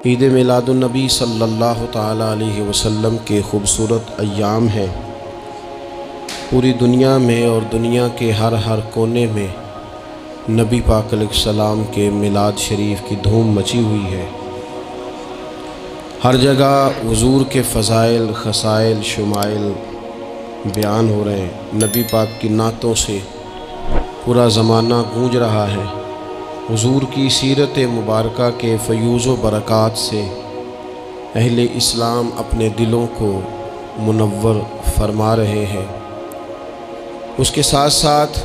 عید میلاد النبی صلی اللہ تعالیٰ علیہ وسلم کے خوبصورت ایام ہیں۔ پوری دنیا میں اور دنیا کے ہر کونے میں نبی پاک علیہ السلام کے میلاد شریف کی دھوم مچی ہوئی ہے۔ ہر جگہ حضور کے فضائل، خصائل، شمائل بیان ہو رہے ہیں۔ نبی پاک کی نعتوں سے پورا زمانہ گونج رہا ہے۔ حضور کی سیرت مبارکہ کے فیوز و برکات سے اہل اسلام اپنے دلوں کو منور فرما رہے ہیں۔ اس کے ساتھ ساتھ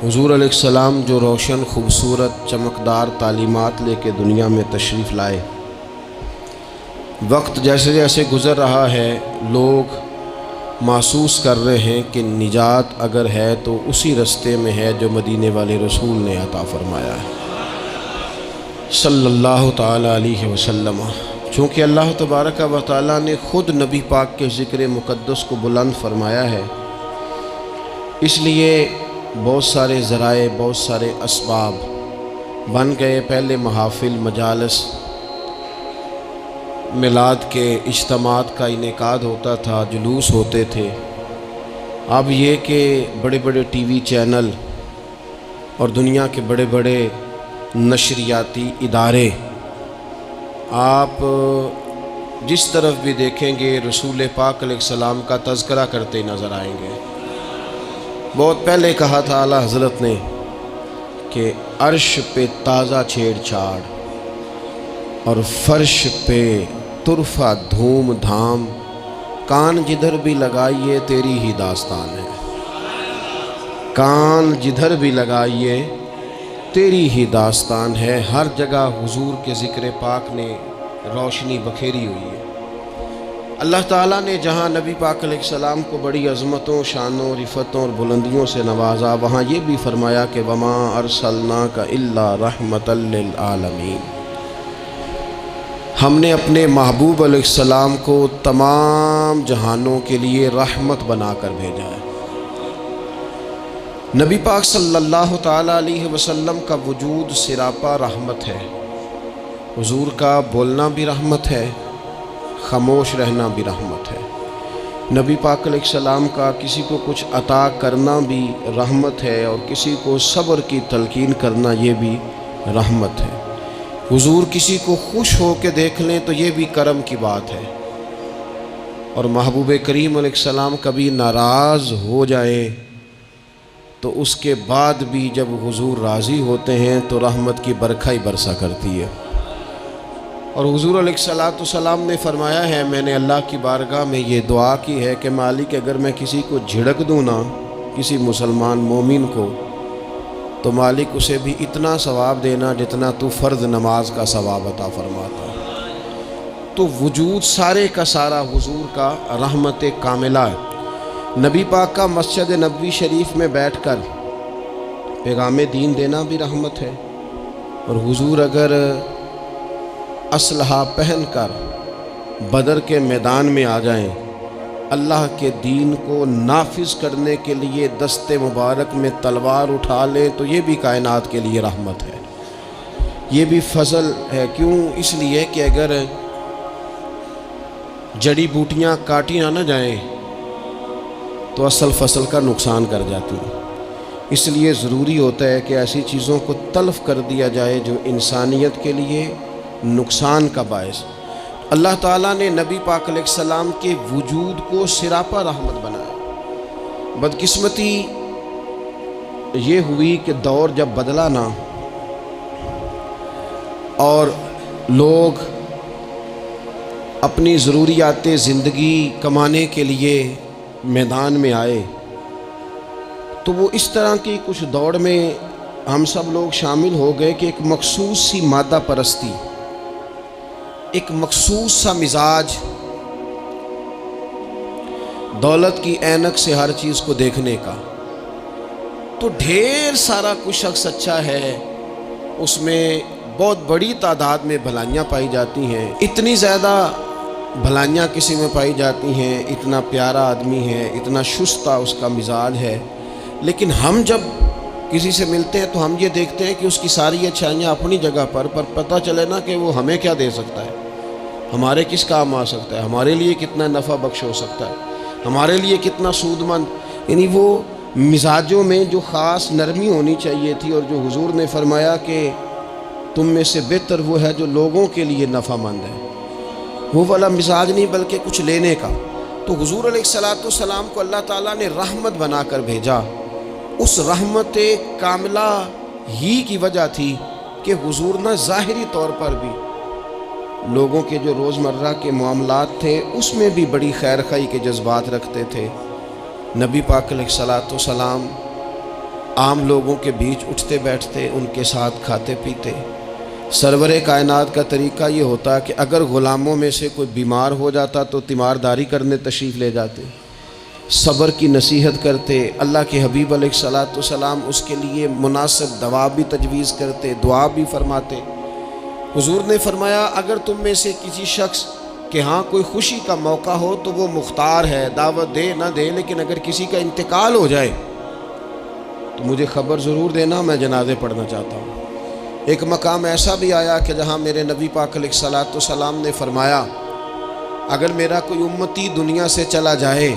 حضور علیہ السلام جو روشن، خوبصورت، چمکدار تعلیمات لے کے دنیا میں تشریف لائے، وقت جیسے جیسے گزر رہا ہے لوگ محسوس کر رہے ہیں کہ نجات اگر ہے تو اسی رستے میں ہے جو مدینے والے رسول نے عطا فرمایا ہے صلی اللہ تعالیٰ علیہ وسلم۔ چونکہ اللہ تبارک و تعالیٰ نے خود نبی پاک کے ذکر مقدس کو بلند فرمایا ہے، اس لیے بہت سارے ذرائع، بہت سارے اسباب بن گئے۔ پہلے محافل، مجالس، میلاد کے اجتماعات کا انعقاد ہوتا تھا، جلوس ہوتے تھے۔ اب یہ کہ بڑے بڑے ٹی وی چینل اور دنیا کے بڑے بڑے نشریاتی ادارے، آپ جس طرف بھی دیکھیں گے رسول پاک علیہ السلام کا تذکرہ کرتے نظر آئیں گے۔ بہت پہلے کہا تھا اعلیٰ حضرت نے کہ عرش پہ تازہ چھیڑ چھاڑ اور فرش پہ طرفہ دھوم دھام، کان جدھر بھی لگائیے تیری ہی داستان ہے۔ کان جدھر بھی لگائیے تیری ہی داستان ہے۔ ہر جگہ حضور کے ذکر پاک نے روشنی بکھیری ہوئی ہے۔ اللہ تعالیٰ نے جہاں نبی پاک علیہ السلام کو بڑی عظمتوں، شانوں، رفتوں اور بلندیوں سے نوازا، وہاں یہ بھی فرمایا کہ وَمَا أَرْسَلْنَاكَ إِلَّا رَحْمَةً لِّلْعَالَمِينَ۔ ہم نے اپنے محبوب علیہ السلام کو تمام جہانوں کے لیے رحمت بنا کر بھیجا ہے۔ نبی پاک صلی اللہ تعالیٰ علیہ وسلم کا وجود سراپا رحمت ہے۔ حضور کا بولنا بھی رحمت ہے، خاموش رہنا بھی رحمت ہے۔ نبی پاک علیہ السلام کا کسی کو کچھ عطا کرنا بھی رحمت ہے، اور کسی کو صبر کی تلقین کرنا یہ بھی رحمت ہے۔ حضور کسی کو خوش ہو کے دیکھ لیں تو یہ بھی کرم کی بات ہے، اور محبوب کریم علیہ السلام کبھی ناراض ہو جائے تو اس کے بعد بھی جب حضور راضی ہوتے ہیں تو رحمت کی برکھا ہی برسا کرتی ہے۔ اور حضور علیہ السلام نے فرمایا ہے، میں نے اللہ کی بارگاہ میں یہ دعا کی ہے کہ مالک اگر میں کسی کو جھڑک دوں نا، کسی مسلمان مومن کو، تو مالک اسے بھی اتنا ثواب دینا جتنا تو فرض نماز کا ثواب عطا فرماتا ہے۔ تو وجود سارے کا سارا حضور کا رحمت کاملہ ہے۔ نبی پاک کا مسجد نبوی شریف میں بیٹھ کر پیغام دین دینا بھی رحمت ہے، اور حضور اگر اسلحہ پہن کر بدر کے میدان میں آ جائیں، اللہ کے دین کو نافذ کرنے کے لیے دست مبارک میں تلوار اٹھا لیں تو یہ بھی کائنات کے لیے رحمت ہے، یہ بھی فضل ہے۔ کیوں؟ اس لیے کہ اگر جڑی بوٹیاں کاٹی نہ جائیں تو اصل فصل کا نقصان کر جاتی ہیں۔ اس لیے ضروری ہوتا ہے کہ ایسی چیزوں کو تلف کر دیا جائے جو انسانیت کے لیے نقصان کا باعث۔ اللہ تعالیٰ نے نبی پاک علیہ السلام کے وجود کو سراپا رحمت بنایا۔ بدقسمتی یہ ہوئی کہ دور جب بدلا نا اور لوگ اپنی ضروریات زندگی کمانے کے لیے میدان میں آئے، تو وہ اس طرح کی کچھ دوڑ میں ہم سب لوگ شامل ہو گئے کہ ایک مخصوص سی مادہ پرستی، ایک مخصوص سا مزاج، دولت کی اینک سے ہر چیز کو دیکھنے کا، تو ڈھیر سارا کچھ شخص اچھا ہے، اس میں بہت بڑی تعداد میں بھلائیاں پائی جاتی ہیں، اتنی زیادہ بھلائیاں کسی میں پائی جاتی ہیں، اتنا پیارا آدمی ہے، اتنا شستہ اس کا مزاج ہے، لیکن ہم جب کسی سے ملتے ہیں تو ہم یہ دیکھتے ہیں کہ اس کی ساری اچھائیاں اپنی جگہ پر پتہ چلے نا کہ وہ ہمیں کیا دے سکتا ہے، ہمارے کس کام آ سکتا ہے، ہمارے لیے کتنا نفع بخش ہو سکتا ہے، ہمارے لیے کتنا سود مند، یعنی وہ مزاجوں میں جو خاص نرمی ہونی چاہیے تھی، اور جو حضور نے فرمایا کہ تم میں سے بہتر وہ ہے جو لوگوں کے لیے نفع مند ہے، وہ والا مزاج نہیں بلکہ کچھ لینے کا۔ تو حضور علیہ الصلوۃ والسلام کو اللہ تعالیٰ نے رحمت بنا کر بھیجا۔ اس رحمت کاملہ ہی کی وجہ تھی کہ حضور نہ ظاہری طور پر بھی لوگوں کے جو روزمرہ کے معاملات تھے اس میں بھی بڑی خیر خواہی کے جذبات رکھتے تھے۔ نبی پاک علیہ الصلوۃ والسلام عام لوگوں کے بیچ اٹھتے بیٹھتے، ان کے ساتھ کھاتے پیتے۔ سرور کائنات کا طریقہ یہ ہوتا کہ اگر غلاموں میں سے کوئی بیمار ہو جاتا تو تیمارداری کرنے تشریف لے جاتے، صبر کی نصیحت کرتے، اللہ کے حبیب علیہ الصلوۃ والسلام اس کے لیے مناسب دوا بھی تجویز کرتے، دعا بھی فرماتے۔ حضور نے فرمایا اگر تم میں سے کسی شخص کہ ہاں کوئی خوشی کا موقع ہو تو وہ مختار ہے، دعوت دے نہ دے، لیکن اگر کسی کا انتقال ہو جائے تو مجھے خبر ضرور دینا، میں جنازے پڑھنا چاہتا ہوں۔ ایک مقام ایسا بھی آیا کہ جہاں میرے نبی پاک علیہ الصلوۃ والسلام نے فرمایا اگر میرا کوئی امتی دنیا سے چلا جائے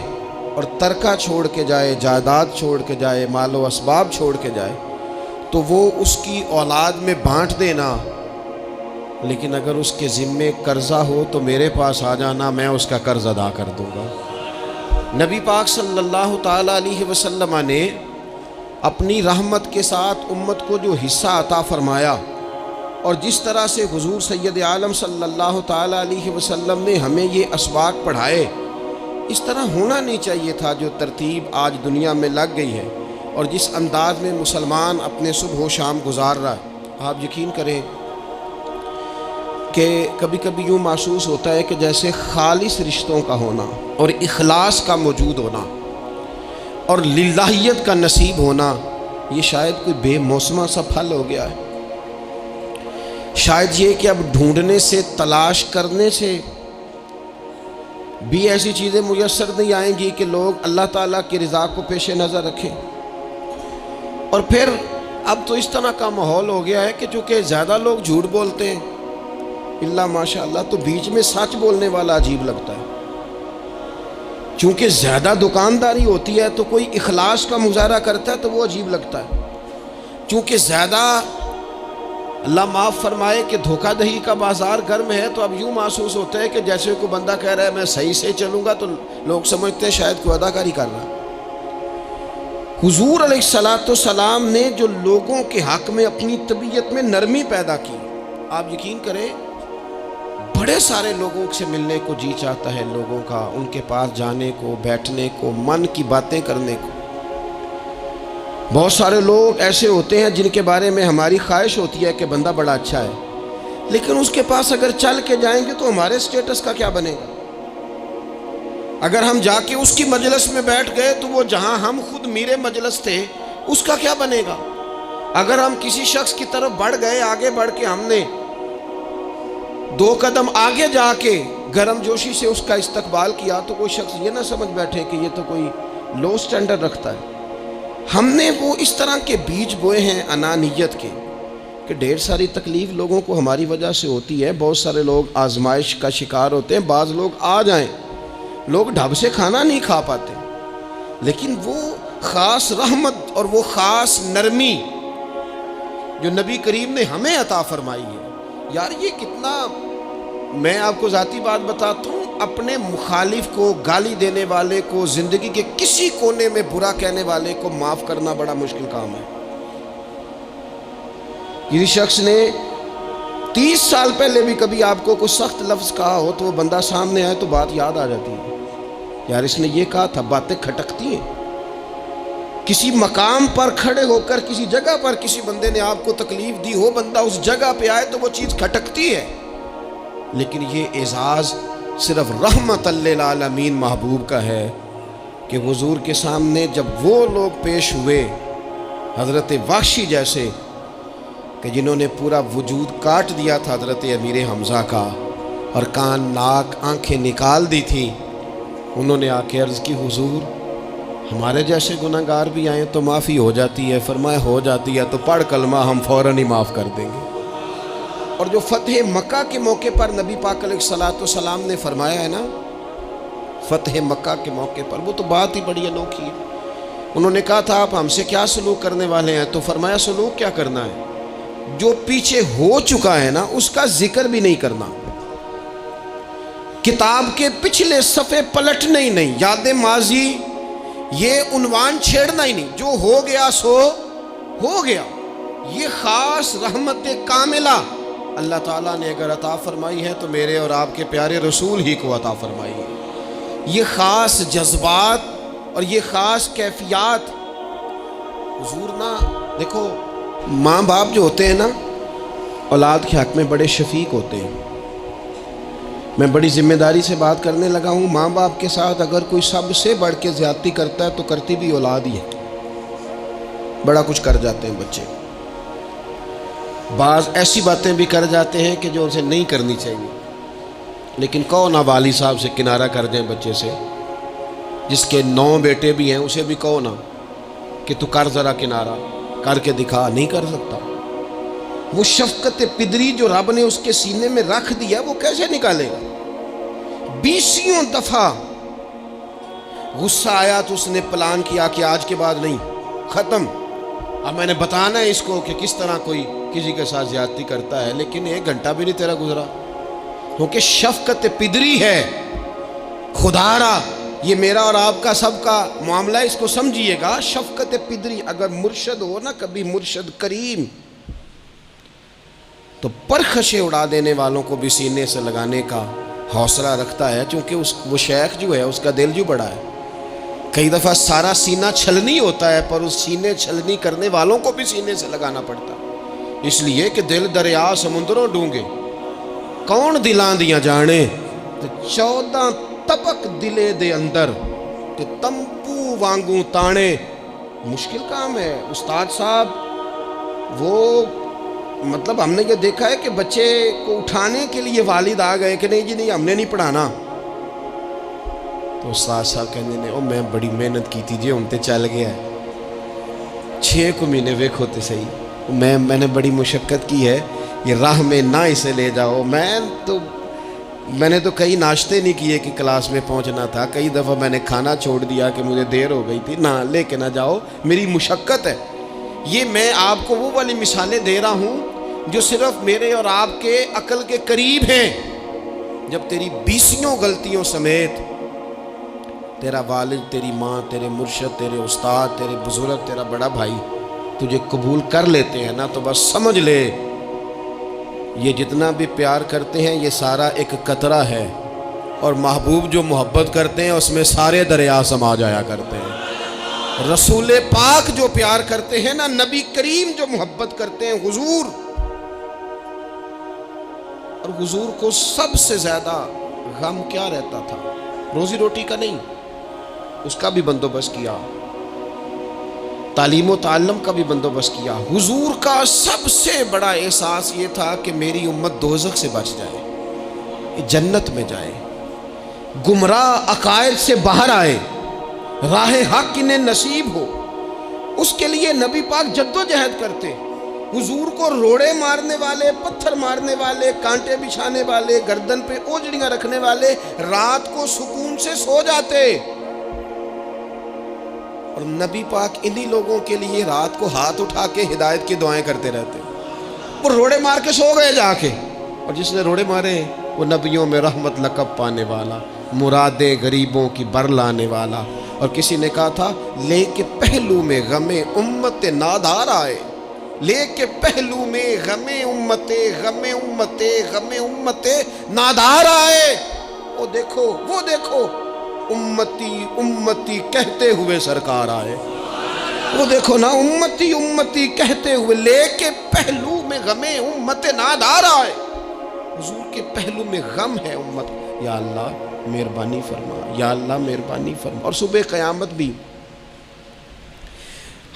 اور ترکہ چھوڑ کے جائے، جائیداد چھوڑ کے جائے، مال و اسباب چھوڑ کے جائے تو وہ اس کی اولاد میں بانٹ دینا، لیکن اگر اس کے ذمے قرضہ ہو تو میرے پاس آ جانا، میں اس کا قرض ادا کر دوں گا۔ نبی پاک صلی اللہ تعالیٰ علیہ وسلم نے اپنی رحمت کے ساتھ امت کو جو حصہ عطا فرمایا، اور جس طرح سے حضور سید عالم صلی اللہ تعالیٰ علیہ وسلم نے ہمیں یہ اسباق پڑھائے، اس طرح ہونا نہیں چاہیے تھا جو ترتیب آج دنیا میں لگ گئی ہے اور جس انداز میں مسلمان اپنے صبح و شام گزار رہا ہے۔ آپ یقین کریں کہ کبھی کبھی یوں محسوس ہوتا ہے کہ جیسے خالص رشتوں کا ہونا اور اخلاص کا موجود ہونا اور للہیت کا نصیب ہونا یہ شاید کوئی بے موسمہ سا پھل ہو گیا ہے۔ شاید یہ کہ اب ڈھونڈنے سے، تلاش کرنے سے بھی ایسی چیزیں میسر نہیں آئیں گی کہ لوگ اللہ تعالیٰ کی رضا کو پیش نظر رکھیں۔ اور پھر اب تو اس طرح کا ماحول ہو گیا ہے کہ چونکہ زیادہ لوگ جھوٹ بولتے ہیں اللہ ماشاء اللہ، تو بیچ میں سچ بولنے والا عجیب لگتا ہے۔ چونکہ زیادہ دکانداری ہوتی ہے تو کوئی اخلاص کا مظاہرہ کرتا ہے تو وہ عجیب لگتا ہے۔ چونکہ زیادہ اللہ معاف فرمائے کہ دھوکہ دہی کا بازار گرم ہے تو اب یوں محسوس ہوتا ہے کہ جیسے کوئی بندہ کہہ رہا ہے میں صحیح سے چلوں گا تو لوگ سمجھتے ہیں شاید کوئی اداکاری کر رہا ہے۔ حضور علیہ الصلوۃ والسلام نے جو لوگوں کے حق میں اپنی طبیعت میں نرمی پیدا کی، آپ یقین کریں بڑے سارے لوگوں سے ملنے کو جی چاہتا ہے لوگوں کا، ان کے پاس جانے کو، بیٹھنے کو، من کی باتیں کرنے کو۔ بہت سارے لوگ ایسے ہوتے ہیں جن کے بارے میں ہماری خواہش ہوتی ہے کہ بندہ بڑا اچھا ہے، لیکن اس کے پاس اگر چل کے جائیں گے تو ہمارے سٹیٹس کا کیا بنے گا؟ اگر ہم جا کے اس کی مجلس میں بیٹھ گئے تو وہ جہاں ہم خود میرے مجلس تھے اس کا کیا بنے گا؟ اگر ہم کسی شخص کی طرف بڑھ گئے، آگے بڑھ کے ہم نے 2 قدم آگے جا کے گرم جوشی سے اس کا استقبال کیا تو کوئی شخص یہ نہ سمجھ بیٹھے کہ یہ تو کوئی لو سٹینڈرڈ رکھتا ہے۔ ہم نے وہ اس طرح کے بیج بوئے ہیں انانیت کے کہ ڈھیر ساری تکلیف لوگوں کو ہماری وجہ سے ہوتی ہے۔ بہت سارے لوگ آزمائش کا شکار ہوتے ہیں، بعض لوگ آ جائیں، لوگ ڈھب سے کھانا نہیں کھا پاتے، لیکن وہ خاص رحمت اور وہ خاص نرمی جو نبی کریم نے ہمیں عطا فرمائی ہے، یار یہ کتنا، میں آپ کو ذاتی بات بتاتا ہوں، اپنے مخالف کو، گالی دینے والے کو، زندگی کے کسی کونے میں برا کہنے والے کو معاف کرنا بڑا مشکل کام ہے۔ کسی شخص نے 30 سال پہلے بھی کبھی آپ کو کوئی سخت لفظ کہا ہو تو وہ بندہ سامنے آئے تو بات یاد آ جاتی ہے، یار اس نے یہ کہا تھا، باتیں کھٹکتی ہیں۔ کسی مقام پر کھڑے ہو کر کسی جگہ پر کسی بندے نے آپ کو تکلیف دی ہو، بندہ اس جگہ پہ آئے تو وہ چیز کھٹکتی ہے، لیکن یہ اعزاز صرف رحمت للعالمین محبوب کا ہے کہ حضور کے سامنے جب وہ لوگ پیش ہوئے حضرت وحشی جیسے کہ جنہوں نے پورا وجود کاٹ دیا تھا حضرت امیر حمزہ کا اور کان ناک آنکھیں نکال دی تھی، انہوں نے آ کے عرض کی حضور ہمارے جیسے گناہگار بھی آئیں تو معافی ہو جاتی ہے. فرمایا ہو جاتی ہے تو پڑھ کلمہ ہم فوراً ہی معاف کر دیں گے. اور جو فتح مکہ کے موقع پر نبی پاک علیہ الصلوۃ والسلام نے فرمایا ہے نا، فتح مکہ کے موقع پر، وہ تو بات ہی بڑی انوکھی ہے. انہوں نے کہا تھا آپ ہم سے کیا سلوک کرنے والے ہیں؟ تو فرمایا سلوک کیا کرنا ہے؟ جو پیچھے ہو چکا ہے نا اس کا ذکر بھی نہیں کرنا، کتاب کے پچھلے صفحے پلٹنے ہی نہیں، یاد ماضی یہ عنوان چھیڑنا ہی نہیں. جو ہو گیا سو ہو گیا. یہ خاص رحمت کاملہ اللہ تعالیٰ نے اگر عطا فرمائی ہے تو میرے اور آپ کے پیارے رسول ہی کو عطا فرمائی ہے. یہ خاص جذبات اور یہ خاص کیفیات حضور نا، دیکھو ماں باپ جو ہوتے ہیں نا اولاد کے حق میں بڑے شفیق ہوتے ہیں. میں بڑی ذمہ داری سے بات کرنے لگا ہوں. ماں باپ کے ساتھ اگر کوئی سب سے بڑھ کے زیادتی کرتا ہے تو کرتی بھی اولاد ہی ہے. بڑا کچھ کر جاتے ہیں بچے، بعض ایسی باتیں بھی کر جاتے ہیں کہ جو اسے نہیں کرنی چاہیے. لیکن کہو نا والد صاحب سے کنارہ کر دیں بچے سے، جس کے 9 بیٹے بھی ہیں اسے بھی کہو نا کہ تو کر ذرا کنارہ کر کے دکھا، نہیں کر سکتا. وہ شفقت پدری جو رب نے اس کے سینے میں رکھ دیا وہ کیسے نکالے گا؟ 20 دفعہ غصہ آیا تو اس نے پلان کیا کہ آج کے بعد نہیں، ختم. اب میں نے بتانا ہے اس کو کہ کس طرح کوئی کسی کے ساتھ زیادتی کرتا ہے، لیکن 1 گھنٹہ بھی نہیں تیرا گزرا، کیونکہ شفقت پدری ہے. خدا را یہ میرا اور آپ کا سب کا معاملہ، اس کو سمجھیے گا. شفقت پدری اگر مرشد ہو نا، کبھی مرشد کریم، تو پرخشیں اڑا دینے والوں کو بھی سینے سے لگانے کا حوصلہ رکھتا ہے، چونکہ وہ شیخ جو ہے اس کا دل جو بڑا ہے. کئی دفعہ سارا سینہ چھلنی ہوتا ہے پر اس سینے چھلنی کرنے والوں کو بھی سینے سے لگانا پڑتا ہے. اس لیے کہ دل دریا سمندروں ڈونگے کون دلاں دیاں جانے، 14 طبق دلے دے اندر کہ تمپو وانگوں تانے. مشکل کام ہے استاد صاحب. وہ مطلب ہم نے یہ دیکھا ہے کہ بچے کو اٹھانے کے لیے والد آ گئے کہ نہیں جی نہیں ہم نے نہیں پڑھانا، تو استاد صاحب کہنے نے میں بڑی محنت کی تھی جی ہم تے چل گیا ہے 6 مہینے ویکھو تے صحیح، میں نے بڑی مشقت کی ہے، یہ راہ میں نہ اسے لے جاؤ. میں نے تو کئی ناشتے نہیں کیے کہ کلاس میں پہنچنا تھا. کئی دفعہ میں نے کھانا چھوڑ دیا کہ مجھے دیر ہو گئی تھی. نہ لے کے نہ جاؤ، میری مشقت ہے. یہ میں آپ کو وہ والی مثالیں دے رہا ہوں جو صرف میرے اور آپ کے عقل کے قریب ہیں. جب تیری 20 غلطیوں سمیت تیرا والد، تیری ماں، تیرے مرشد، تیرے استاد، تیرے بزرگ، تیرا بڑا بھائی تجھے قبول کر لیتے ہیں نا، تو بس سمجھ لے یہ جتنا بھی پیار کرتے ہیں یہ سارا ایک قطرہ ہے، اور محبوب جو محبت کرتے ہیں اس میں سارے دریا سما جایا کرتے ہیں. رسول پاک جو پیار کرتے ہیں نا، نبی کریم جو محبت کرتے ہیں، حضور، اور حضور کو سب سے زیادہ غم کیا رہتا تھا؟ روزی روٹی کا نہیں، اس کا بھی بندوبست کیا، تعلیم و تعلم کا بھی بندوبست کیا. حضور کا سب سے بڑا احساس یہ تھا کہ میری امت دوزخ سے بچ جائے، جنت میں جائے، گمراہ عقائد سے باہر آئے، راہ حق انہیں نصیب ہو. اس کے لیے نبی پاک جد و جہد کرتے. حضور کو روڑے مارنے والے، پتھر مارنے والے، کانٹے بچھانے والے، گردن پہ اوجڑیاں رکھنے والے رات کو سکون سے سو جاتے، اور نبی پاک انہی لوگوں کے لیے رات کو ہاتھ اٹھا کے ہدایت کی دعائیں کرتے رہتے. وہ روڑے مار کے سو گئے جا کے، اور جس نے روڑے مارے وہ نبیوں میں رحمت لقب پانے والا، مرادیں غریبوں کی بر لانے والا. اور کسی نے کہا تھا لے کے پہلو میں غم امت نادار آئے، لے کے پہلو میں غم امت نادار آئے. وہ دیکھو امتی امتی کہتے ہوئے سرکار آئے. وہ دیکھو نا امتی امتی کہتے ہوئے، لے کے پہلو میں غم امت نادار آئے. حضور کے پہلو میں غم ہے امت. یا اللہ مہربانی فرما، یا اللہ مہربانی فرما. اور صبح قیامت بھی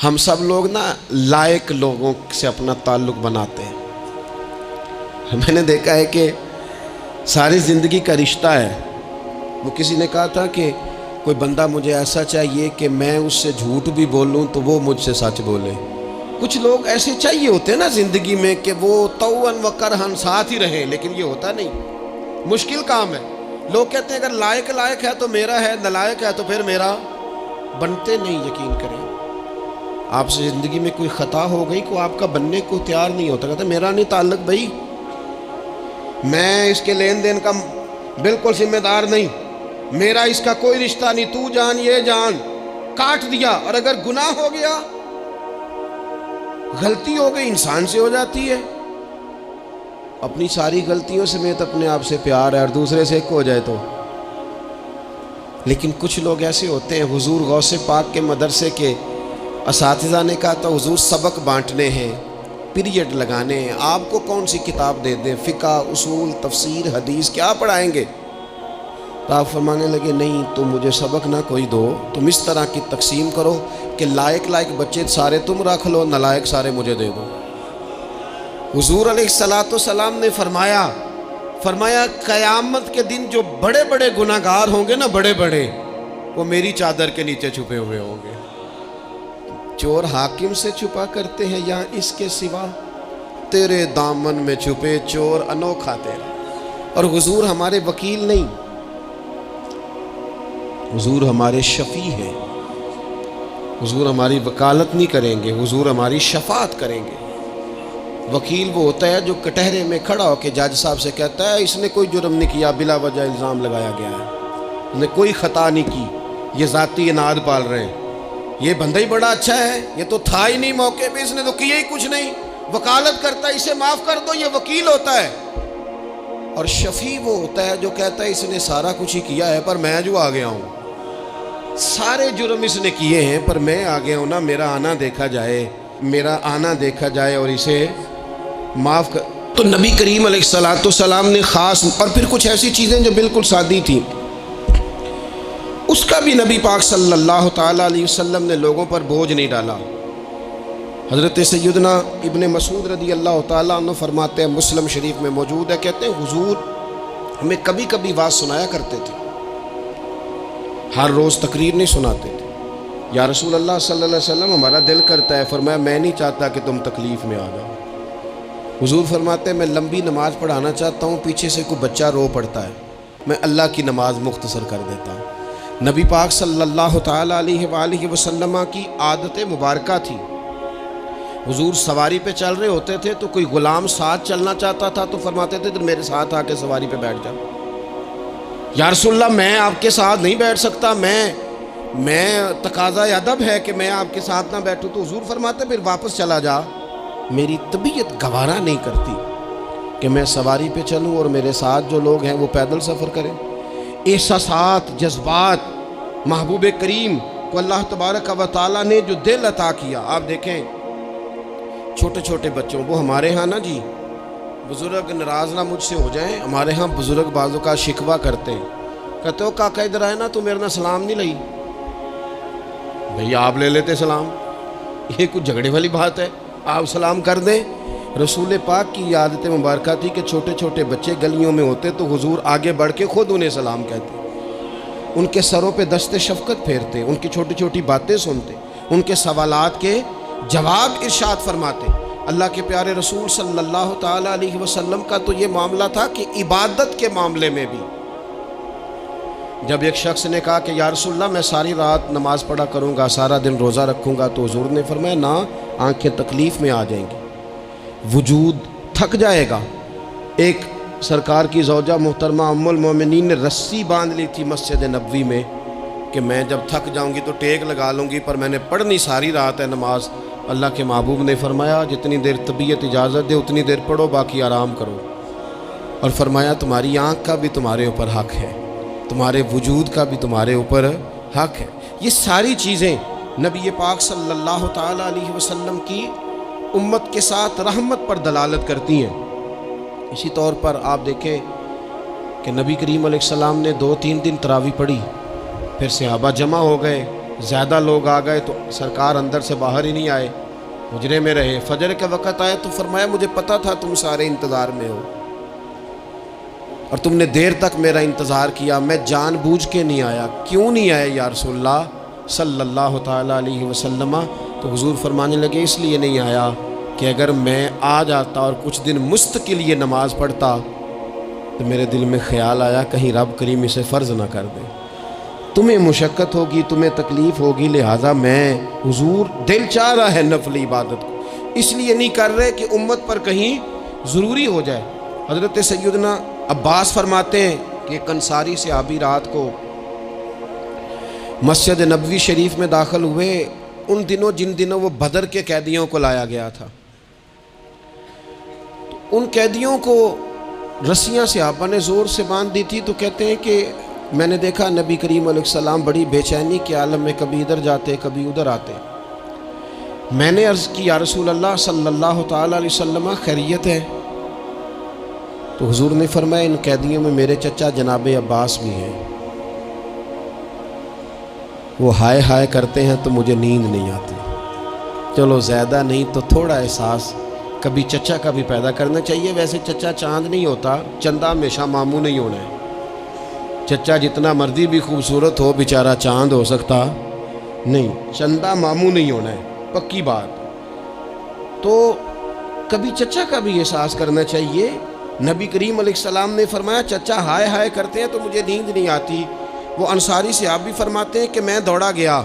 ہم سب لوگ نا لائق لوگوں سے اپنا تعلق بناتے ہیں. میں نے دیکھا ہے کہ ساری زندگی کا رشتہ ہے. وہ کسی نے کہا تھا کہ کوئی بندہ مجھے ایسا چاہیے کہ میں اس سے جھوٹ بھی بولوں تو وہ مجھ سے سچ بولے. کچھ لوگ ایسے چاہیے ہوتے ہیں نا زندگی میں کہ وہ توأن و کرہن ساتھ ہی رہیں، لیکن یہ ہوتا نہیں، مشکل کام ہے. لوگ کہتے ہیں اگر لائق ہے تو میرا ہے، نالائق ہے تو پھر میرا. بنتے نہیں، یقین کریں. آپ سے زندگی میں کوئی خطا ہو گئی کو آپ کا بننے کو تیار نہیں ہوتا، کہتا میرا نہیں تعلق بھائی، میں اس کے لین دین کا بالکل ذمہ دار نہیں، میرا اس کا کوئی رشتہ نہیں، تو جان یہ جان، کاٹ دیا. اور اگر گناہ ہو گیا، غلطی ہو گئی، انسان سے ہو جاتی ہے. اپنی ساری غلطیوں سمیت اپنے آپ سے پیار ہے اور دوسرے سے ایک ہو جائے تو. لیکن کچھ لوگ ایسے ہوتے ہیں، حضور غوث پاک کے مدرسے کے اساتذہ نے کہا تھا حضور سبق بانٹنے ہیں، پیریڈ لگانے ہیں، آپ کو کون سی کتاب دے دیں، فقہ، اصول، تفسیر، حدیث، کیا پڑھائیں گے؟ تو آپ فرمانے لگے نہیں، تم مجھے سبق نہ کوئی دو، تم اس طرح کی تقسیم کرو کہ لائق بچے سارے تم رکھ لو، نالائق سارے مجھے دے دو. حضور علیہ السلام نے فرمایا قیامت کے دن جو بڑے بڑے گناہ گار ہوں گے نا، بڑے بڑے، وہ میری چادر کے نیچے چھپے ہوئے ہوں گے. چور حاکم سے چھپا کرتے ہیں یا اس کے سوا؟ تیرے دامن میں چھپے چور انوکھا تیرا. اور حضور ہمارے وکیل نہیں، حضور ہمارے شفیع ہیں. حضور ہماری وکالت نہیں کریں گے، حضور ہماری شفاعت کریں گے. وکیل وہ ہوتا ہے جو کٹہرے میں کھڑا ہو کے جج صاحب سے کہتا ہے اس نے کوئی جرم نہیں کیا، بلا وجہ الزام لگایا گیا ہے، اس نے کوئی خطا نہیں کی، یہ ذاتی اناد پال رہے ہیں، یہ بندہ ہی بڑا اچھا ہے، یہ تو تھا ہی نہیں موقع پہ، اس نے تو کیا ہی کچھ نہیں، وکالت کرتا ہے اسے معاف کر دو، یہ وکیل ہوتا ہے. اور شفیع وہ ہوتا ہے جو کہتا ہے اس نے سارا کچھ ہی کیا ہے پر میں جو آ گیا ہوں، سارے جرم اس نے کیے ہیں پر میں آ گیا ہوں نا، میرا آنا دیکھا جائے اور اسے معاف کر. تو نبی کریم علیہ السلام نے خاص، اور پھر کچھ ایسی چیزیں جو بالکل سادی تھیں، اس کا بھی نبی پاک صلی اللہ تعالیٰ علیہ وسلم نے لوگوں پر بوجھ نہیں ڈالا. حضرت سیدنا ابن مسعود رضی اللہ تعالیٰ عنہ فرماتے ہیں، مسلم شریف میں موجود ہے، کہتے ہیں حضور ہمیں کبھی کبھی واز سنایا کرتے تھے، ہر روز تقریر نہیں سناتے تھے. یا رسول اللہ صلی اللہ علیہ وسلم ہمارا دل کرتا ہے. فرمایا میں نہیں چاہتا کہ تم تکلیف میں آ جاؤ. حضور فرماتے ہیں میں لمبی نماز پڑھانا چاہتا ہوں، پیچھے سے کوئی بچہ رو پڑتا ہے، میں اللہ کی نماز مختصر کر دیتا ہوں. نبی پاک صلی اللہ تعالیٰ علیہ وآلہ وسلم کی عادت مبارکہ تھی. حضور سواری پہ چل رہے ہوتے تھے تو کوئی غلام ساتھ چلنا چاہتا تھا تو فرماتے تھے میرے ساتھ آ کے سواری پہ بیٹھ جاؤ. یا رسول اللہ میں آپ کے ساتھ نہیں بیٹھ سکتا، میں تقاضا ادب ہے کہ میں آپ کے ساتھ نہ بیٹھوں. تو حضور فرماتے پھر واپس چلا جا، میری طبیعت گوارا نہیں کرتی کہ میں سواری پہ چلوں اور میرے ساتھ جو لوگ ہیں وہ پیدل سفر کریں. احساسات، جذبات، محبوب کریم کو اللہ تبارک و تعالیٰ نے جو دل عطا کیا. آپ دیکھیں چھوٹے چھوٹے بچوں، وہ ہمارے ہاں نا جی بزرگ ناراض نہ مجھ سے ہو جائیں، ہمارے ہاں بزرگ بعضوں کا شکوہ کرتے ہیں، کہتے ہو کاکا ادھر آئے نا تو میرے نہ سلام نہیں لئی. بھئی آپ لے لیتے سلام، یہ کچھ جھگڑے والی بات ہے؟ آپ سلام کر دیں. رسول پاک کی عادت مبارکہ تھی کہ چھوٹے چھوٹے بچے گلیوں میں ہوتے تو حضور آگے بڑھ کے خود انہیں سلام کہتے، ان کے سروں پہ دست شفقت پھیرتے، ان کی چھوٹی چھوٹی باتیں سنتے، ان کے سوالات کے جواب ارشاد فرماتے. اللہ کے پیارے رسول صلی اللہ تعالیٰ علیہ وسلم کا تو یہ معاملہ تھا کہ عبادت کے معاملے میں بھی جب ایک شخص نے کہا کہ یا رسول اللہ میں ساری رات نماز پڑھا کروں گا، سارا دن روزہ رکھوں گا، تو حضور نے فرمایا نہ، آنکھیں تکلیف میں آ جائیں گی، وجود تھک جائے گا. ایک سرکار کی زوجہ محترمہ ام المومنین نے رسی باندھ لی تھی مسجد نبوی میں کہ میں جب تھک جاؤں گی تو ٹیک لگا لوں گی، پر میں نے پڑھنی ساری رات ہے نماز. اللہ کے محبوب نے فرمایا جتنی دیر طبیعت اجازت دے اتنی دیر پڑھو، باقی آرام کرو. اور فرمایا تمہاری آنکھ کا بھی تمہارے اوپر حق ہے، تمہارے وجود کا بھی تمہارے اوپر حق ہے. یہ ساری چیزیں نبی پاک صلی اللہ تعالیٰ علیہ وسلم کی امت کے ساتھ رحمت پر دلالت کرتی ہیں. اسی طور پر آپ دیکھیں کہ نبی کریم علیہ السلام نے 2-3 دن تراویح پڑھی، پھر صحابہ جمع ہو گئے، زیادہ لوگ آ گئے تو سرکار اندر سے باہر ہی نہیں آئے، حجرے میں رہے. فجر کے وقت آئے تو فرمایا مجھے پتہ تھا تم سارے انتظار میں ہو، اور تم نے دیر تک میرا انتظار کیا، میں جان بوجھ کے نہیں آیا۔ کیوں نہیں آئے یا رسول اللہ صلی اللہ تعالیٰ علیہ وسلم؟ تو حضور فرمانے لگے اس لیے نہیں آیا کہ اگر میں آ جاتا اور کچھ دن مستقل یہ نماز پڑھتا تو میرے دل میں خیال آیا کہیں رب کریم اسے فرض نہ کر دے، تمہیں مشقت ہوگی، تمہیں تکلیف ہوگی، لہٰذا میں حضور دل چاہ رہا ہے نفل عبادت کو، اس لیے نہیں کر رہے کہ امت پر کہیں ضروری ہو جائے۔ حضرت سیدنا عباس فرماتے ہیں کہ ایک انصاری صحابی رات کو مسجد نبوی شریف میں داخل ہوئے، ان دنوں جن دنوں وہ بدر کے قیدیوں کو لایا گیا تھا، تو ان قیدیوں کو رسیاں صحابہ نے زور سے باندھ دی تھی، تو کہتے ہیں کہ میں نے دیکھا نبی کریم علیہ السلام بڑی بے چینی کے عالم میں کبھی ادھر جاتے کبھی ادھر آتے۔ میں نے عرض کی یا رسول اللہ صلی اللہ تعالیٰ علیہ وسلم خیریت ہے؟ تو حضور نے فرمایا ان قیدیوں میں میرے چچا جناب عباس بھی ہیں، وہ ہائے ہائے کرتے ہیں تو مجھے نیند نہیں آتی۔ چلو زیادہ نہیں تو تھوڑا احساس کبھی چچا کا بھی پیدا کرنا چاہیے۔ ویسے چچا چاند نہیں ہوتا، چندہ ہمیشہ ماموں نہیں ہونا ہے۔ چچا جتنا مرضی بھی خوبصورت ہو بیچارہ چاند ہو سکتا نہیں، چندہ ماموں نہیں ہونا ہے، پکی بات۔ تو کبھی چچا کا بھی احساس کرنا چاہیے۔ نبی کریم علیہ السلام نے فرمایا چچا ہائے ہائے کرتے ہیں تو مجھے نیند نہیں آتی۔ وہ انصاری صحابی فرماتے ہیں کہ میں دوڑا گیا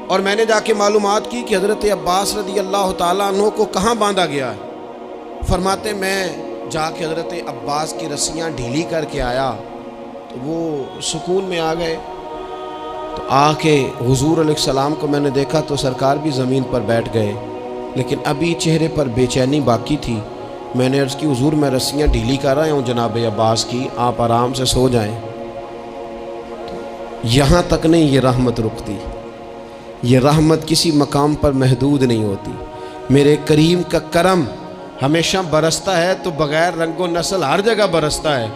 اور میں نے جا کے معلومات کی کہ حضرت عباس رضی اللہ تعالیٰ عنہ کو کہاں باندھا گیا ہے۔ فرماتے میں جا کے حضرت عباس کی رسیاں ڈھیلی کر کے آیا تو وہ سکون میں آ گئے۔ تو آ کے حضور علیہ السلام کو میں نے دیکھا تو سرکار بھی زمین پر بیٹھ گئے، لیکن ابھی چہرے پر بے چینی باقی تھی۔ میں نے عرض کی حضور میں رسیاں ڈھیلی کر رہا ہوں جناب عباس کی، آپ آرام سے سو جائیں۔ یہاں تک نہیں یہ رحمت رکتی، یہ رحمت کسی مقام پر محدود نہیں ہوتی۔ میرے کریم کا کرم ہمیشہ برستا ہے تو بغیر رنگ و نسل ہر جگہ برستا ہے۔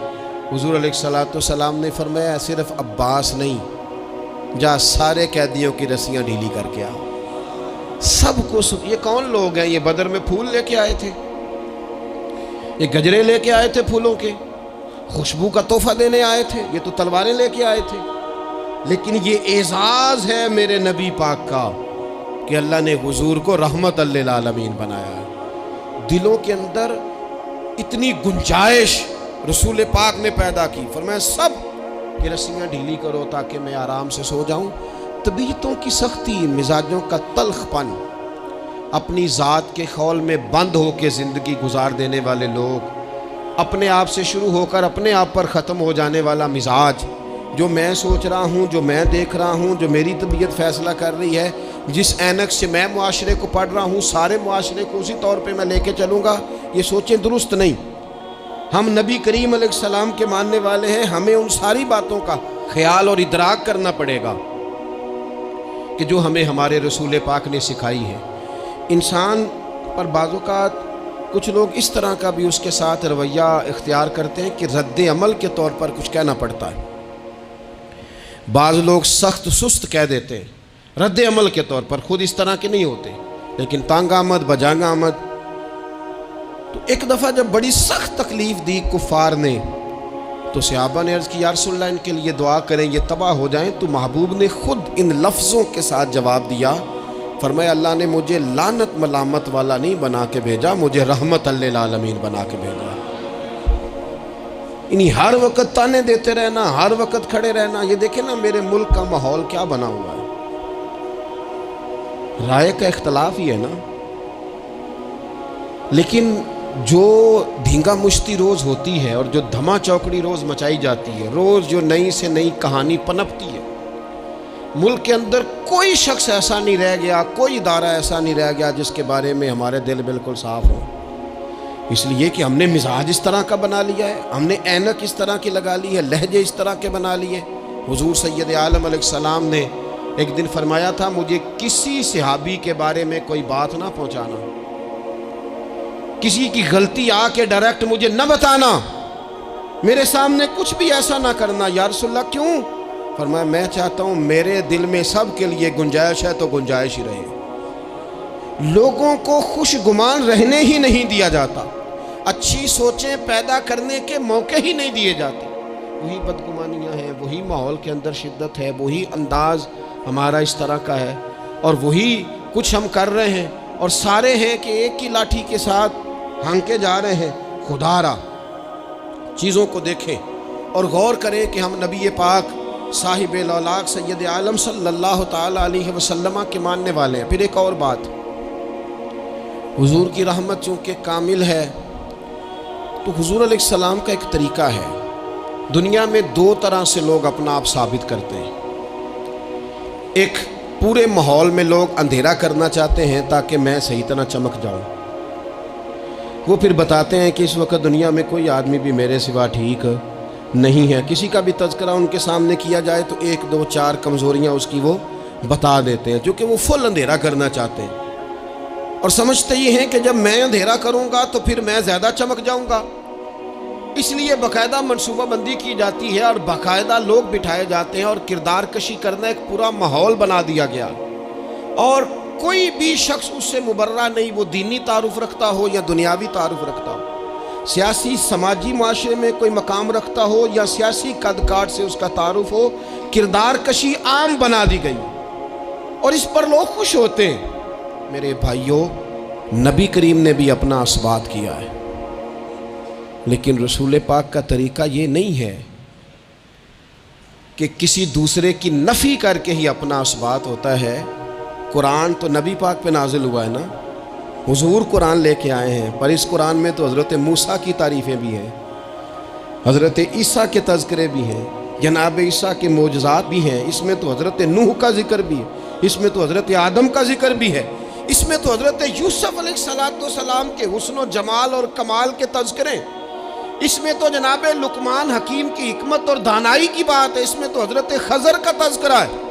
حضور علیہ السلام نے فرمایا صرف عباس نہیں، جا سارے قیدیوں کی رسیاں ڈھیلی کر کے آ، سب کو یہ کون لوگ ہیں؟ یہ بدر میں پھول لے کے آئے تھے، یہ گجرے لے کے آئے تھے پھولوں کے، خوشبو کا تحفہ دینے آئے تھے، یہ تو تلواریں لے کے آئے تھے۔ لیکن یہ اعزاز ہے میرے نبی پاک کا کہ اللہ نے حضور کو رحمت للعالمین بنایا ہے۔ دلوں کے اندر اتنی گنجائش رسول پاک نے پیدا کی، فرمایا سب کہ رسیاں ڈھیلی کرو تاکہ میں آرام سے سو جاؤں۔ طبیعتوں کی سختی، مزاجوں کا تلخ پن، اپنی ذات کے خول میں بند ہو کے زندگی گزار دینے والے لوگ، اپنے آپ سے شروع ہو کر اپنے آپ پر ختم ہو جانے والا مزاج، جو میں سوچ رہا ہوں، جو میں دیکھ رہا ہوں، جو میری طبیعت فیصلہ کر رہی ہے، جس اینک سے میں معاشرے کو پڑھ رہا ہوں، سارے معاشرے کو اسی طور پہ میں لے کے چلوں گا، یہ سوچیں درست نہیں۔ ہم نبی کریم علیہ السلام کے ماننے والے ہیں، ہمیں ان ساری باتوں کا خیال اور ادراک کرنا پڑے گا کہ جو ہمیں ہمارے رسول پاک نے سکھائی ہے۔ انسان پر بعض اوقات کچھ لوگ اس طرح کا بھی اس کے ساتھ رویہ اختیار کرتے ہیں کہ رد عمل کے طور پر کچھ کہنا پڑتا ہے۔ بعض لوگ سخت سست کہہ دیتے ہیں رد عمل کے طور پر، خود اس طرح کے نہیں ہوتے، لیکن تانگ آمد بجانگ آمد۔ تو ایک دفعہ جب بڑی سخت تکلیف دی کفار نے تو صحابہ نے عرض کی یا رسول اللہ ان کے لیے دعا کریں یہ تباہ ہو جائیں، تو محبوب نے خود ان لفظوں کے ساتھ جواب دیا، فرمایا اللہ نے مجھے لعنت ملامت والا نہیں بنا کے بھیجا، مجھے رحمت للعالمین بنا کے بھیجا۔ انہیں ہر وقت تانے دیتے رہنا، ہر وقت کھڑے رہنا، یہ دیکھیں نا میرے ملک کا ماحول کیا بنا ہوا ہے، رائے کا اختلاف ہی ہے نا، لیکن جو دھینگا مشتی روز ہوتی ہے اور جو دھما چوکڑی روز مچائی جاتی ہے، روز جو نئی سے نئی کہانی پنپتی ہے، ملک کے اندر کوئی شخص ایسا نہیں رہ گیا، کوئی ادارہ ایسا نہیں رہ گیا جس کے بارے میں ہمارے دل بالکل صاف ہو، اس لیے کہ ہم نے مزاج اس طرح کا بنا لیا ہے، ہم نے اینک اس طرح کی لگا لی ہے، لہجے اس طرح کے بنا لیے۔ حضور سید عالم علیہ السلام نے ایک دن فرمایا تھا مجھے کسی صحابی کے بارے میں کوئی بات نہ پہنچانا، کسی کی غلطی آ کے ڈائریکٹ مجھے نہ بتانا، میرے سامنے کچھ بھی ایسا نہ کرنا۔ یا رسول اللہ کیوں؟ فرمایا میں چاہتا ہوں میرے دل میں سب کے لیے گنجائش ہے تو گنجائش ہی رہے، لوگوں کو خوش گمان رہنے ہی نہیں دیا جاتا۔ اچھی سوچیں پیدا کرنے کے موقع ہی نہیں دیے جاتے. وہی بدگمانیاں ہیں، وہی ماحول کے اندر شدت ہے، وہی انداز ہمارا اس طرح کا ہے، اور وہی کچھ ہم کر رہے ہیں، اور سارے ہیں کہ ایک ہی لاٹھی کے ساتھ ہانکے جا رہے ہیں. خدا را چیزوں کو دیکھیں اور غور کریں کہ ہم نبی پاک صاحب الاولاق سید عالم صلی اللہ تعالیٰ علیہ وسلم کے ماننے والے ہیں. پھر ایک اور بات، حضور کی رحمت چونکہ کامل ہے تو حضور علیہ السلام کا ایک طریقہ ہے. دنیا میں دو طرح سے لوگ اپنا آپ ثابت کرتے ہیں. ایک پورے ماحول میں لوگ اندھیرا کرنا چاہتے ہیں تاکہ میں صحیح طرح چمک جاؤں. وہ پھر بتاتے ہیں کہ اس وقت دنیا میں کوئی آدمی بھی میرے سوا ٹھیک نہیں ہے. کسی کا بھی تذکرہ ان کے سامنے کیا جائے تو ایک دو چار کمزوریاں اس کی وہ بتا دیتے ہیں، کیونکہ وہ فل اندھیرا کرنا چاہتے ہیں اور سمجھتے یہ ہیں کہ جب میں اندھیرا کروں گا تو پھر میں زیادہ چمک جاؤں گا. اس لیے باقاعدہ منصوبہ بندی کی جاتی ہے اور باقاعدہ لوگ بٹھائے جاتے ہیں اور کردار کشی کرنا ایک پورا ماحول بنا دیا گیا، اور کوئی بھی شخص اس سے مبرہ نہیں، وہ دینی تعارف رکھتا ہو یا دنیاوی تعارف رکھتا ہو، سیاسی سماجی معاشرے میں کوئی مقام رکھتا ہو یا سیاسی قد کاٹ سے اس کا تعارف ہو. کردار کشی عام بنا دی گئی اور اس پر لوگ خوش ہوتے ہیں. میرے بھائیوں، نبی کریم نے بھی اپنا اثبات کیا ہے، لیکن رسول پاک کا طریقہ یہ نہیں ہے کہ کسی دوسرے کی نفی کر کے ہی اپنا اثبات ہوتا ہے. قرآن تو نبی پاک پہ نازل ہوا ہے نا، حضور قرآن لے کے آئے ہیں، پر اس قرآن میں تو حضرت موسیٰ کی تعریفیں بھی ہیں، حضرت عیسیٰ کے تذکرے بھی ہیں، جناب عیسیٰ کے معجزات بھی ہیں. اس میں تو حضرت نوح کا ذکر بھی ہے، اس میں تو حضرت آدم کا ذکر بھی ہے، اس میں تو حضرت یوسف علیہ السلام کے حسن و جمال اور کمال کے تذکرے، اس میں تو جناب لقمان حکیم کی حکمت اور دانائی کی بات ہے، اس میں تو حضرت خضر کا تذکرہ ہے.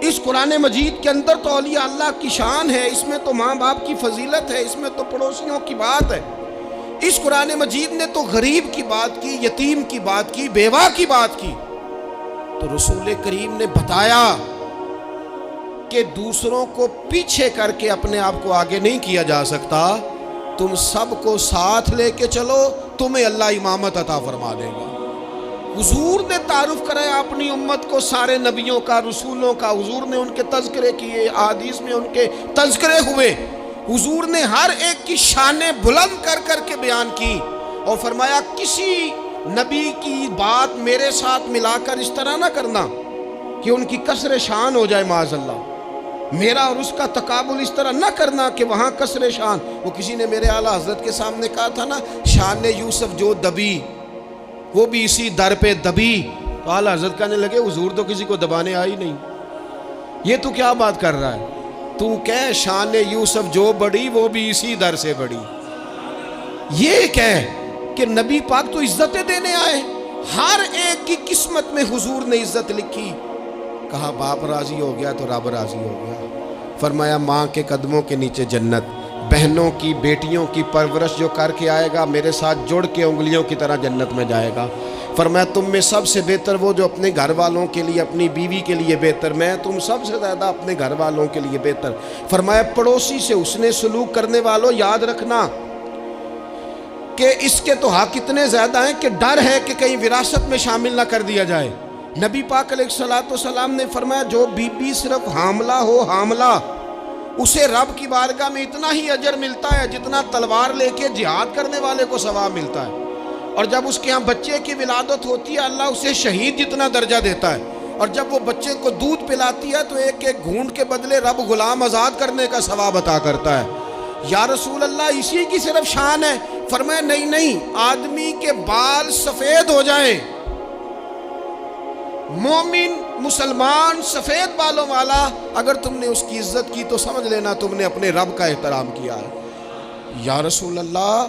اس قرآن مجید کے اندر تو اولیاء اللہ کی شان ہے، اس میں تو ماں باپ کی فضیلت ہے، اس میں تو پڑوسیوں کی بات ہے. اس قرآن مجید نے تو غریب کی بات کی، یتیم کی بات کی، بیوہ کی بات کی. تو رسول کریم نے بتایا کہ دوسروں کو پیچھے کر کے اپنے آپ کو آگے نہیں کیا جا سکتا. تم سب کو ساتھ لے کے چلو، تمہیں اللہ امامت عطا فرما دے گا. حضور نے تعارف کرایا اپنی امت کو سارے نبیوں کا، رسولوں کا. حضور نے ان کے تذکرے کیے، احادیث میں ان کے تذکرے ہوئے. حضور نے ہر ایک کی شانیں بلند کر کر کے بیان کی اور فرمایا کسی نبی کی بات میرے ساتھ ملا کر اس طرح نہ کرنا کہ ان کی کسر شان ہو جائے معاذ اللہ. میرا اور اس کا تقابل اس طرح نہ کرنا کہ وہاں کسر شان. وہ کسی نے میرے اعلیٰ حضرت کے سامنے کہا تھا نا، شان یوسف جو دبی وہ بھی اسی در پہ دبی. تو اعلیٰ حضرت کہنے لگے حضور تو کسی کو دبانے آئی نہیں، یہ تو کیا بات کر رہا ہے؟ تو کہہ شان یوسف جو بڑی وہ بھی اسی در سے بڑی. یہ کہہ کہ نبی پاک تو عزتیں دینے آئے، ہر ایک کی قسمت میں حضور نے عزت لکھی. کہا باپ راضی ہو گیا تو رب راضی ہو گیا. فرمایا ماں کے قدموں کے نیچے جنت، بہنوں کی بیٹیوں کی پرورش جو کر کے آئے گا میرے ساتھ جڑ کے انگلیوں کی طرح جنت میں جائے گا. فرمایا تم میں سب سے بہتر وہ جو اپنے گھر والوں کے لیے، اپنی بیوی کے لیے بہتر، میں تم سب سے زیادہ اپنے گھر والوں کے لیے بہتر. فرمایا پڑوسی سے حسن سلوک کرنے والوں یاد رکھنا کہ اس کے تو حق اتنے زیادہ ہیں کہ ڈر ہے کہ کہیں وراثت میں شامل نہ کر دیا جائے. نبی پاک علیہ السلام نے فرمایا جو بی بی صرف حاملہ ہو، حاملہ، اسے رب کی بارگاہ میں اتنا ہی اجر ملتا ہے جتنا تلوار لے کے جہاد کرنے والے کو ثواب ملتا ہے. اور جب اس کے ہاں بچے کی ولادت ہوتی ہے اللہ اسے شہید جتنا درجہ دیتا ہے. اور جب وہ بچے کو دودھ پلاتی ہے تو ایک ایک گھونٹ کے بدلے رب غلام آزاد کرنے کا ثواب عطا کرتا ہے. یا رسول اللہ اسی کی صرف شان ہے؟ فرمایا نہیں، آدمی کے بال سفید ہو جائیں، مومن مسلمان سفید بالوں والا، اگر تم نے اس کی عزت کی تو سمجھ لینا تم نے اپنے رب کا احترام کیا ہے. یا رسول اللہ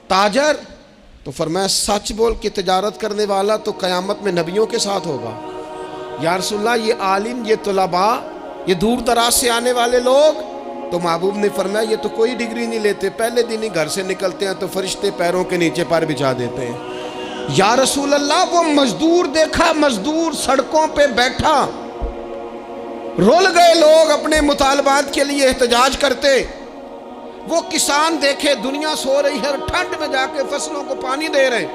تاجر؟ تو فرمایا سچ بول کے تجارت کرنے والا تو قیامت میں نبیوں کے ساتھ ہوگا. یا رسول اللہ یہ عالم، یہ طلباء، یہ دور دراز سے آنے والے لوگ؟ تو محبوب نے فرمایا یہ تو کوئی ڈگری نہیں لیتے، پہلے دن ہی گھر سے نکلتے ہیں تو فرشتے پیروں کے نیچے پر بچھا دیتے ہیں. یا رسول اللہ وہ مزدور دیکھا، مزدور سڑکوں پہ بیٹھا، رول گئے لوگ اپنے مطالبات کے لیے احتجاج کرتے. وہ کسان دیکھے دنیا سو رہی ہے اور ٹھنڈ میں جا کے فصلوں کو پانی دے رہے،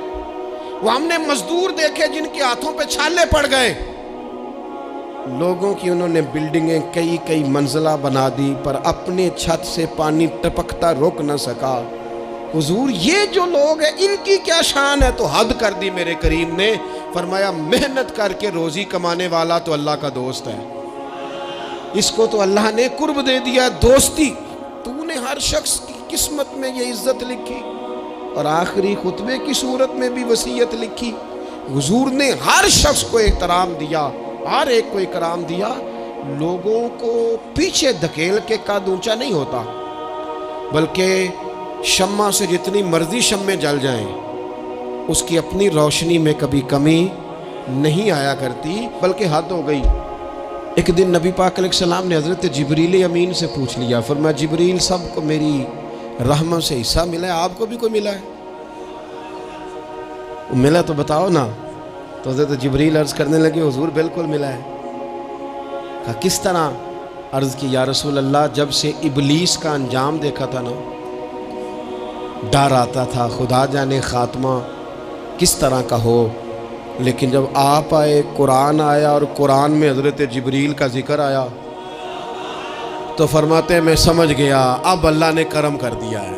وہ ہم نے مزدور دیکھے جن کے ہاتھوں پہ چھالے پڑ گئے، لوگوں کی انہوں نے بلڈنگیں کئی منزلہ بنا دی پر اپنے چھت سے پانی ٹپکتا روک نہ سکا۔ حضور یہ جو لوگ ہیں ان کی کیا شان ہے؟ تو حد کر دی میرے کریم نے، فرمایا محنت کر کے روزی کمانے والا تو اللہ کا دوست ہے، اس کو تو اللہ نے قرب دے دیا دوستی۔ تو نے ہر شخص کی قسمت میں یہ عزت لکھی اور آخری خطبے کی صورت میں بھی وصیت لکھی۔ حضور نے ہر شخص کو احترام دیا، ہر ایک کو اکرام دیا۔ لوگوں کو پیچھے دھکیل کے قد اونچا نہیں ہوتا، بلکہ شمع سے جتنی مرضی شمعیں جل جائیں اس کی اپنی روشنی میں کبھی کمی نہیں آیا کرتی، بلکہ حد ہو گئی۔ ایک دن نبی پاک علیہ السلام نے حضرت جبریل امین سے پوچھ لیا، فرمایا جبریل سب کو میری رحمت سے حصہ ملا ہے، آپ کو بھی کوئی ملا ہے؟ ملا تو بتاؤ نا۔ تو حضرت جبریل عرض کرنے لگے حضور بالکل ملا ہے۔ کہا کس طرح؟ عرض کی یا رسول اللہ جب سے ابلیس کا انجام دیکھا تھا نا ڈر آتا تھا، خدا جانے خاتمہ کس طرح کا ہو، لیکن جب آپ آئے، قرآن آیا اور قرآن میں حضرت جبریل کا ذکر آیا تو فرماتے ہیں میں سمجھ گیا اب اللہ نے کرم کر دیا ہے،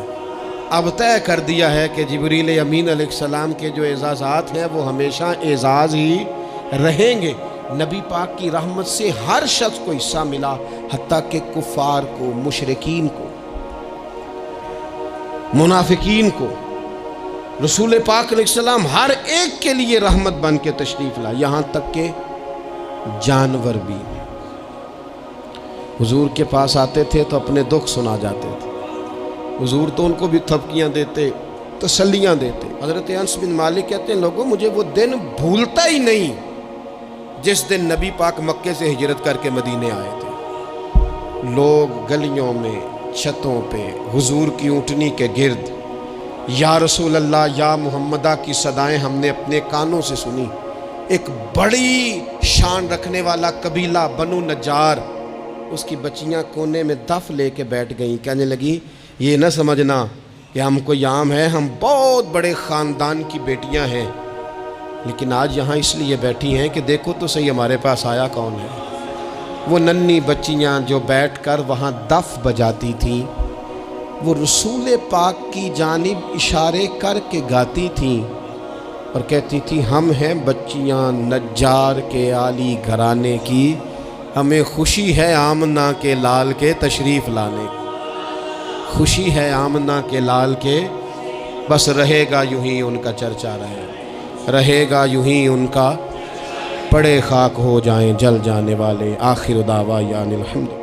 اب طے کر دیا ہے کہ جبریل امین علیہ السلام کے جو اعزازات ہیں وہ ہمیشہ اعزاز ہی رہیں گے۔ نبی پاک کی رحمت سے ہر شخص کو حصہ ملا، حتیٰ کہ کفار کو، مشرکین کو، منافقین کو۔ رسول پاک علیہ السلام ہر ایک کے لیے رحمت بن کے تشریف لائے، یہاں تک کہ جانور بھی۔ حضور کے پاس آتے تھے تو اپنے دکھ سنا جاتے تھے، حضور تو ان کو بھی تھپکیاں دیتے، تسلیاں دیتے۔ حضرت انس بن مالک کہتے ہیں لوگوں مجھے وہ دن بھولتا ہی نہیں جس دن نبی پاک مکے سے ہجرت کر کے مدینے آئے تھے۔ لوگ گلیوں میں، چھتوں پہ حضور کی اونٹنی کے گرد یا رسول اللہ یا محمدہ کی صدائیں ہم نے اپنے کانوں سے سنی۔ ایک بڑی شان رکھنے والا قبیلہ بنو نجار، اس کی بچیاں کونے میں دف لے کے بیٹھ گئیں، کہنے لگی یہ نہ سمجھنا کہ ہم کوئی عام ہے، ہم بہت بڑے خاندان کی بیٹیاں ہیں، لیکن آج یہاں اس لیے بیٹھی ہیں کہ دیکھو تو صحیح ہمارے پاس آیا کون ہے۔ وہ ننھی بچیاں جو بیٹھ کر وہاں دف بجاتی تھیں وہ رسول پاک کی جانب اشارے کر کے گاتی تھیں اور کہتی تھی ہم ہیں بچیاں نجار کے عالی گھرانے کی، ہمیں خوشی ہے آمنہ کے لال کے تشریف لانے کی، خوشی ہے آمنہ کے لال کے، بس رہے گا یوں ہی ان کا چرچا رہے گا یوں ہی ان کا، پڑے خاک ہو جائیں جل جانے والے۔ آخر دعویٰ یعنی الحمد۔